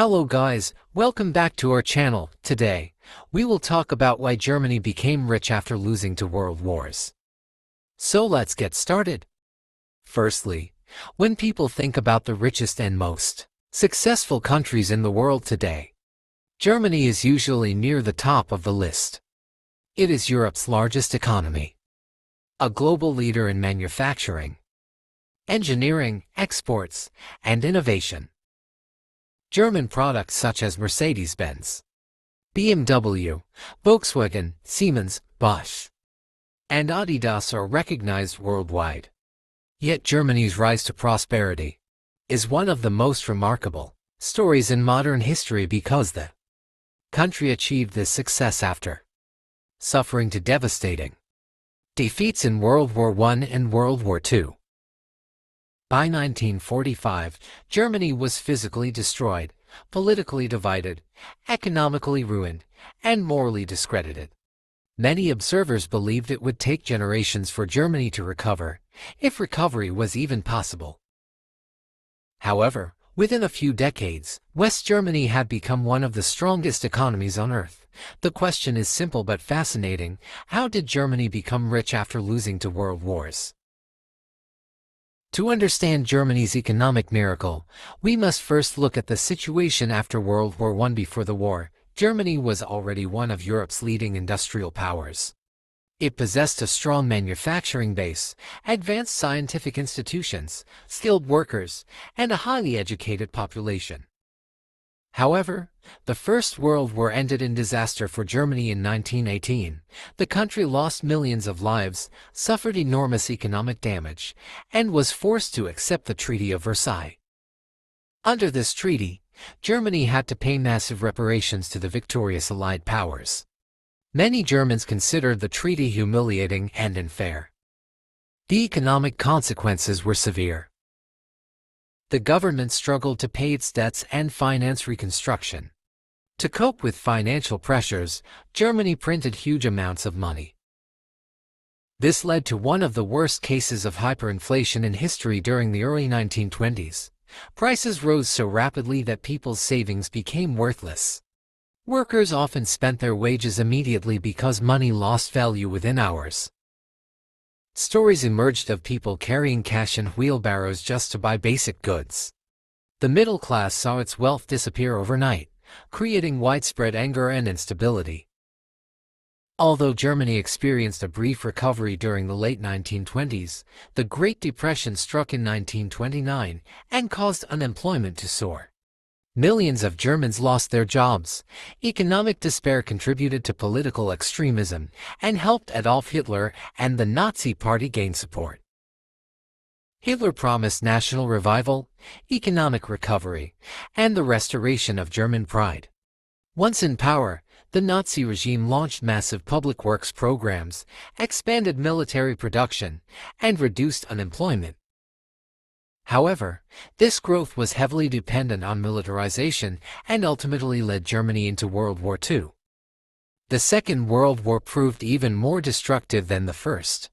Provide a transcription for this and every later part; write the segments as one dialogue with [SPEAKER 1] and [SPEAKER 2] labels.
[SPEAKER 1] Hello guys, welcome back to our channel. Today, we will talk about why Germany became rich after losing to world wars. So let's get started. Firstly, when people think about the richest and most successful countries in the world today, Germany is usually near the top of the list. It is Europe's largest economy, a global leader in manufacturing, engineering, exports, and innovation. German products such as Mercedes-Benz, BMW, Volkswagen, Siemens, Bosch, and Adidas are recognized worldwide. Yet Germany's rise to prosperity is one of the most remarkable stories in modern history because the country achieved this success after suffering devastating defeats in World War I and World War II. By 1945, Germany was physically destroyed, politically divided, economically ruined, and morally discredited. Many observers believed it would take generations for Germany to recover, if recovery was even possible. However, within a few decades, West Germany had become one of the strongest economies on Earth. The question is simple but fascinating: how did Germany become rich after losing to world wars? To understand Germany's economic miracle, we must first look at the situation after World War I. Before the war, Germany was already one of Europe's leading industrial powers. It possessed a strong manufacturing base, advanced scientific institutions, skilled workers, and a highly educated population. However, the First World War ended in disaster for Germany in 1918. The country lost millions of lives, suffered enormous economic damage, and was forced to accept the Treaty of Versailles. Under this treaty, Germany had to pay massive reparations to the victorious Allied powers. Many Germans considered the treaty humiliating and unfair. The economic consequences were severe. The government struggled to pay its debts and finance reconstruction. To cope with financial pressures, Germany printed huge amounts of money. This led to one of the worst cases of hyperinflation in history during the early 1920s. Prices rose so rapidly that people's savings became worthless. Workers often spent their wages immediately because money lost value within hours. Stories emerged of people carrying cash in wheelbarrows just to buy basic goods. The middle class saw its wealth disappear overnight, creating widespread anger and instability. Although Germany experienced a brief recovery during the late 1920s, the Great Depression struck in 1929 and caused unemployment to soar. Millions of Germans lost their jobs. Economic despair contributed to political extremism and helped Adolf Hitler and the Nazi Party gain support. Hitler promised national revival, economic recovery, and the restoration of German pride. Once in power, the Nazi regime launched massive public works programs, expanded military production, and reduced unemployment. However, this growth was heavily dependent on militarization and ultimately led Germany into World War II. The Second World War proved even more destructive than the First.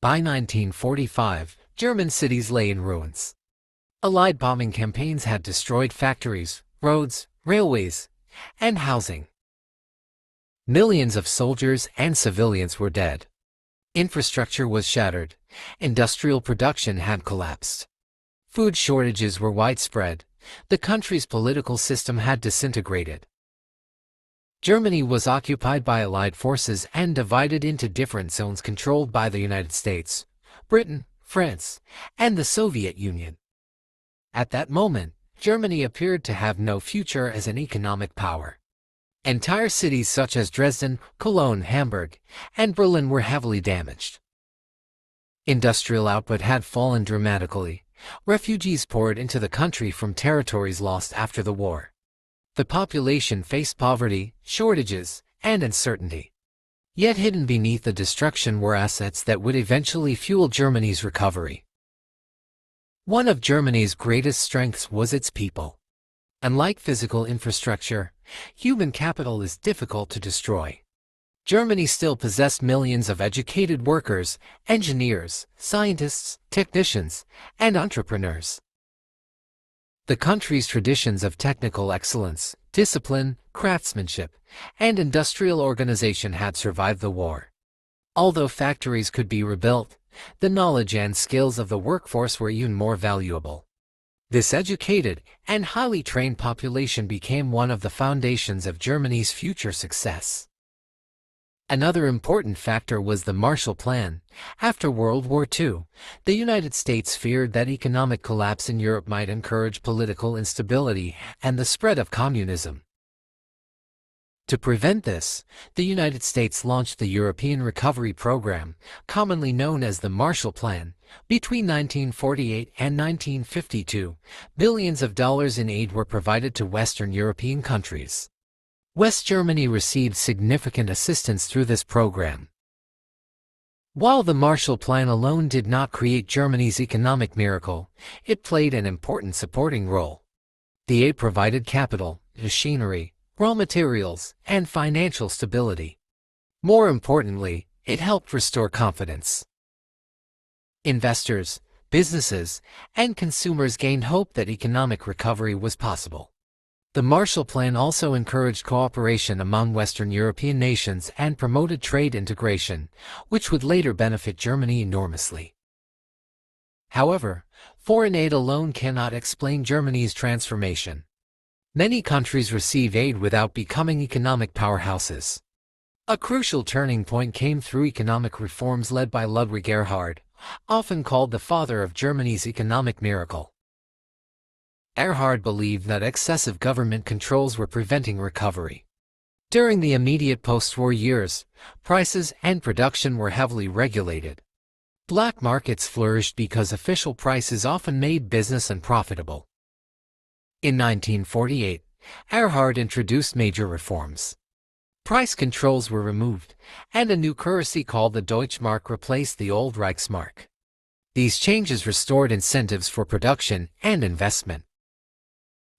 [SPEAKER 1] By 1945, German cities lay in ruins. Allied bombing campaigns had destroyed factories, roads, railways, and housing. Millions of soldiers and civilians were dead. Infrastructure was shattered. Industrial production had collapsed. Food shortages were widespread. The country's political system had disintegrated. Germany was occupied by Allied forces and divided into different zones controlled by the United States, Britain, France, and the Soviet Union. At that moment, Germany appeared to have no future as an economic power. Entire cities such as Dresden, Cologne, Hamburg, and Berlin were heavily damaged. Industrial output had fallen dramatically. Refugees poured into the country from territories lost after the war. The population faced poverty, shortages, and uncertainty. Yet hidden beneath the destruction were assets that would eventually fuel Germany's recovery. One of Germany's greatest strengths was its people. Unlike physical infrastructure, human capital is difficult to destroy. Germany still possessed millions of educated workers, engineers, scientists, technicians, and entrepreneurs. The country's traditions of technical excellence, discipline, craftsmanship, and industrial organization had survived the war. Although factories could be rebuilt, the knowledge and skills of the workforce were even more valuable. This educated and highly trained population became one of the foundations of Germany's future success. Another important factor was the Marshall Plan. After World War II, the United States feared that economic collapse in Europe might encourage political instability and the spread of communism. To prevent this, the United States launched the European Recovery Program, commonly known as the Marshall Plan. Between 1948 and 1952, billions of dollars in aid were provided to Western European countries. West Germany received significant assistance through this program. While the Marshall Plan alone did not create Germany's economic miracle, it played an important supporting role. The aid provided capital, machinery, raw materials, and financial stability. More importantly, it helped restore confidence. Investors, businesses, and consumers gained hope that economic recovery was possible. The Marshall Plan also encouraged cooperation among Western European nations and promoted trade integration, which would later benefit Germany enormously. However, foreign aid alone cannot explain Germany's transformation. Many countries receive aid without becoming economic powerhouses. A crucial turning point came through economic reforms led by Ludwig Erhard, often called the father of Germany's economic miracle. Erhard believed that excessive government controls were preventing recovery. During the immediate post-war years, prices and production were heavily regulated. Black markets flourished because official prices often made business unprofitable. In 1948, Erhard introduced major reforms. Price controls were removed, and a new currency called the Deutschmark replaced the old Reichsmark. These changes restored incentives for production and investment.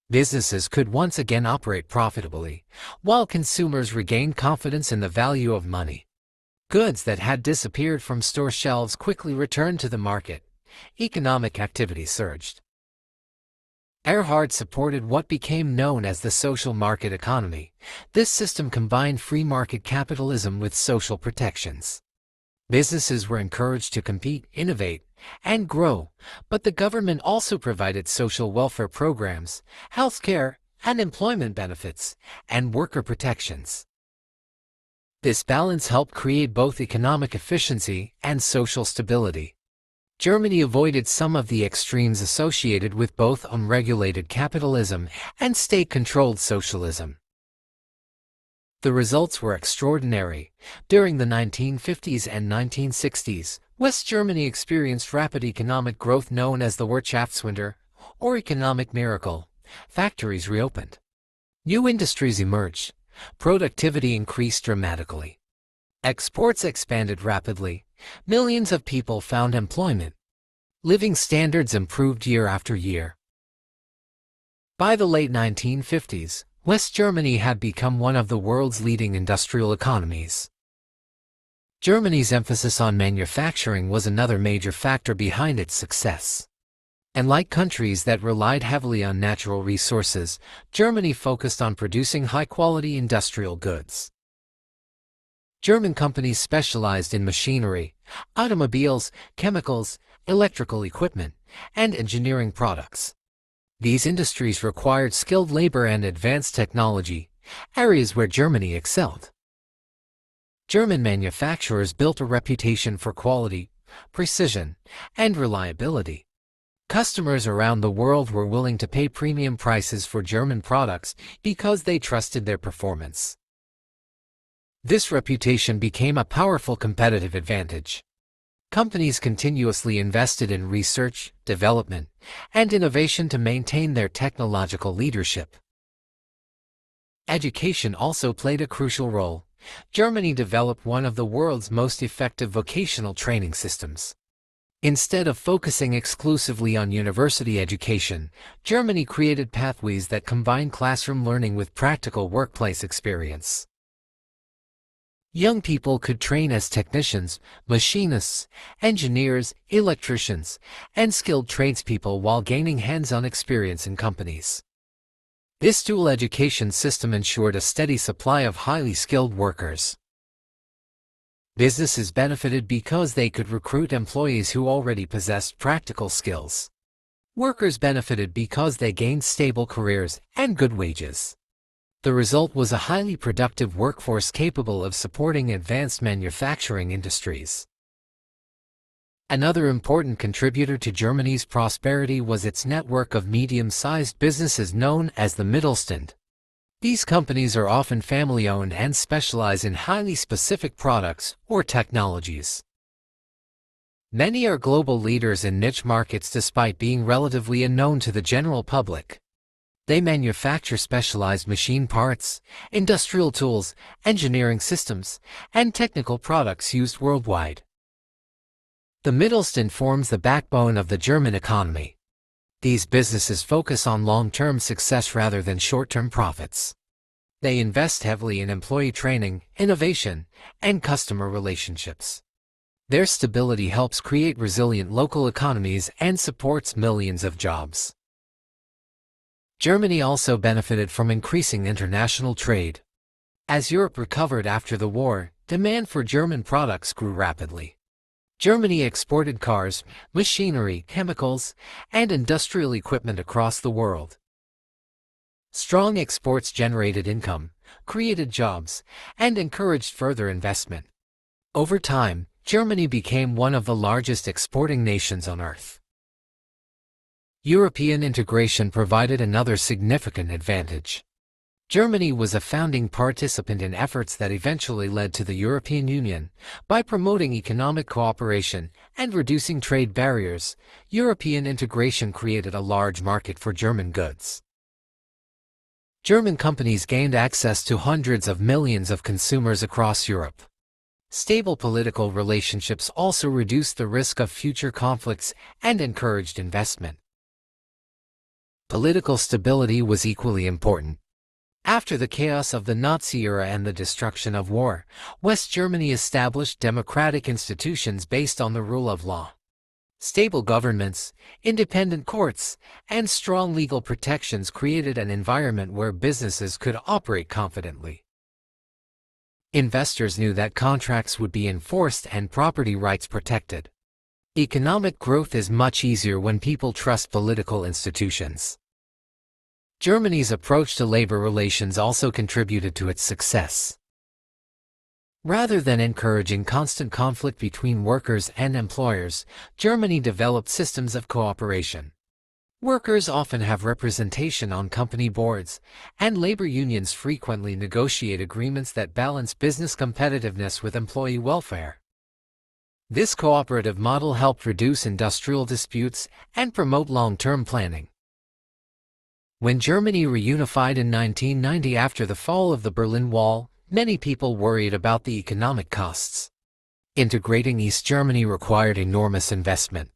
[SPEAKER 1] Businesses could once again operate profitably, while consumers regained confidence in the value of money. Goods that had disappeared from store shelves quickly returned to the market. Economic activity surged. Erhard supported what became known as the social market economy. This system combined free market capitalism with social protections. Businesses were encouraged to compete, innovate, and grow, but the government also provided social welfare programs, health care, unemployment benefits, and worker protections. This balance helped create both economic efficiency and social stability. Germany avoided some of the extremes associated with both unregulated capitalism and state-controlled socialism. The results were extraordinary. During the 1950s and 1960s, West Germany experienced rapid economic growth known as the Wirtschaftswunder, or economic miracle. Factories reopened. New industries emerged. Productivity increased dramatically. Exports expanded rapidly. Millions of people found employment. Living standards improved year after year. By the late 1950s, West Germany had become one of the world's leading industrial economies. Germany's emphasis on manufacturing was another major factor behind its success. Unlike countries that relied heavily on natural resources, Germany focused on producing high-quality industrial goods. German companies specialized in machinery, automobiles, chemicals, electrical equipment, and engineering products. These industries required skilled labor and advanced technology, areas where Germany excelled. German manufacturers built a reputation for quality, precision, and reliability. Customers around the world were willing to pay premium prices for German products because they trusted their performance. This reputation became a powerful competitive advantage. Companies continuously invested in research, development, and innovation to maintain their technological leadership. Education also played a crucial role. Germany developed one of the world's most effective vocational training systems. Instead of focusing exclusively on university education, Germany created pathways that combine classroom learning with practical workplace experience. Young people could train as technicians, machinists, engineers, electricians, and skilled tradespeople while gaining hands-on experience in companies. This dual education system ensured a steady supply of highly skilled workers. Businesses benefited because they could recruit employees who already possessed practical skills. Workers benefited because they gained stable careers and good wages. The result was a highly productive workforce capable of supporting advanced manufacturing industries. Another important contributor to Germany's prosperity was its network of medium-sized businesses known as the Mittelstand. These companies are often family-owned and specialize in highly specific products or technologies. Many are global leaders in niche markets despite being relatively unknown to the general public. They manufacture specialized machine parts, industrial tools, engineering systems, and technical products used worldwide. The Mittelstand forms the backbone of the German economy. These businesses focus on long-term success rather than short-term profits. They invest heavily in employee training, innovation, and customer relationships. Their stability helps create resilient local economies and supports millions of jobs. Germany also benefited from increasing international trade. As Europe recovered after the war, demand for German products grew rapidly. Germany exported cars, machinery, chemicals, and industrial equipment across the world. Strong exports generated income, created jobs, and encouraged further investment. Over time, Germany became one of the largest exporting nations on earth. European integration provided another significant advantage. Germany was a founding participant in efforts that eventually led to the European Union. By promoting economic cooperation and reducing trade barriers, European integration created a large market for German goods. German companies gained access to hundreds of millions of consumers across Europe. Stable political relationships also reduced the risk of future conflicts and encouraged investment. Political stability was equally important. After the chaos of the Nazi era and the destruction of war, West Germany established democratic institutions based on the rule of law. Stable governments, independent courts, and strong legal protections created an environment where businesses could operate confidently. Investors knew that contracts would be enforced and property rights protected. Economic growth is much easier when people trust political institutions. Germany's approach to labor relations also contributed to its success. Rather than encouraging constant conflict between workers and employers, Germany developed systems of cooperation. Workers often have representation on company boards, and labor unions frequently negotiate agreements that balance business competitiveness with employee welfare. This cooperative model helped reduce industrial disputes and promote long-term planning. When Germany reunified in 1990 after the fall of the Berlin Wall, many people worried about the economic costs. Integrating East Germany required enormous investment.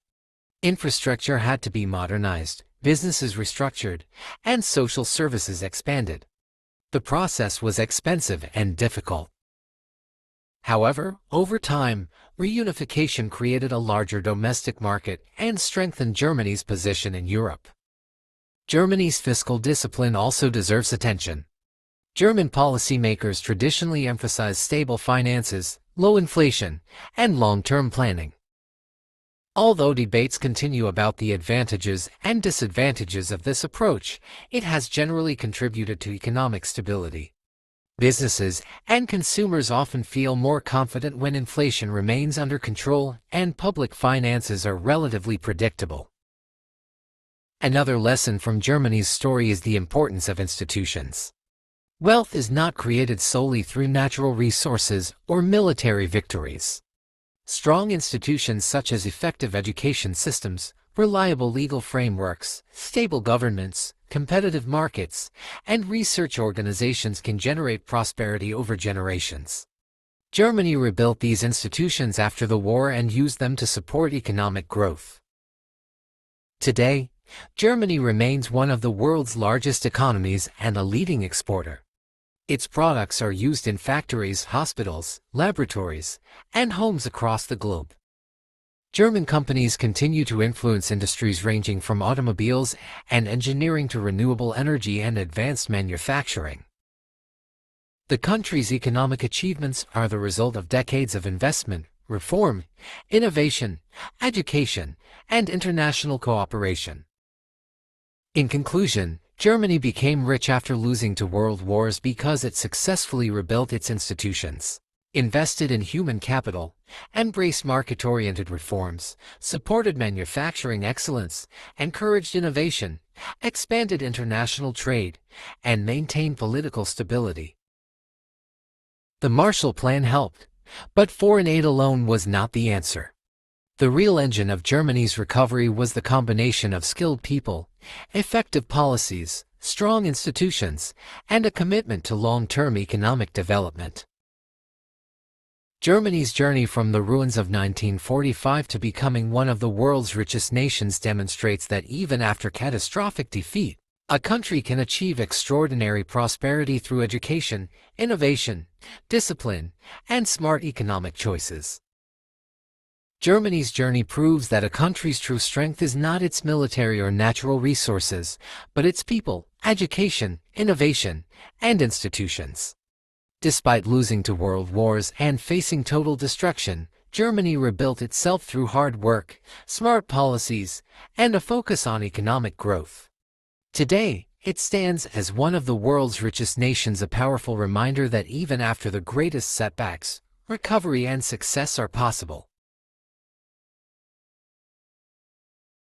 [SPEAKER 1] Infrastructure had to be modernized, businesses restructured, and social services expanded. The process was expensive and difficult. However, over time, reunification created a larger domestic market and strengthened Germany's position in Europe. Germany's fiscal discipline also deserves attention. German policymakers traditionally emphasize stable finances, low inflation, and long-term planning. Although debates continue about the advantages and disadvantages of this approach, it has generally contributed to economic stability. Businesses and consumers often feel more confident when inflation remains under control and public finances are relatively predictable. Another lesson from Germany's story is the importance of institutions. Wealth is not created solely through natural resources or military victories. Strong institutions such as effective education systems, reliable legal frameworks, stable governments, competitive markets, and research organizations can generate prosperity over generations. Germany rebuilt these institutions after the war and used them to support economic growth. Today, Germany remains one of the world's largest economies and a leading exporter. Its products are used in factories, hospitals, laboratories, and homes across the globe. German companies continue to influence industries ranging from automobiles and engineering to renewable energy and advanced manufacturing. The country's economic achievements are the result of decades of investment, reform, innovation, education, and international cooperation. In conclusion, Germany became rich after losing to world wars because it successfully rebuilt its institutions, invested in human capital, embraced market-oriented reforms, supported manufacturing excellence, encouraged innovation, expanded international trade, and maintained political stability. The Marshall Plan helped, but foreign aid alone was not the answer. The real engine of Germany's recovery was the combination of skilled people, effective policies, strong institutions, and a commitment to long-term economic development. Germany's journey from the ruins of 1945 to becoming one of the world's richest nations demonstrates that even after catastrophic defeat, a country can achieve extraordinary prosperity through education, innovation, discipline, and smart economic choices. Germany's journey proves that a country's true strength is not its military or natural resources, but its people, education, innovation, and institutions. Despite losing to world wars and facing total destruction, Germany rebuilt itself through hard work, smart policies, and a focus on economic growth. Today, it stands as one of the world's richest nations, a powerful reminder that even after the greatest setbacks, recovery and success are possible.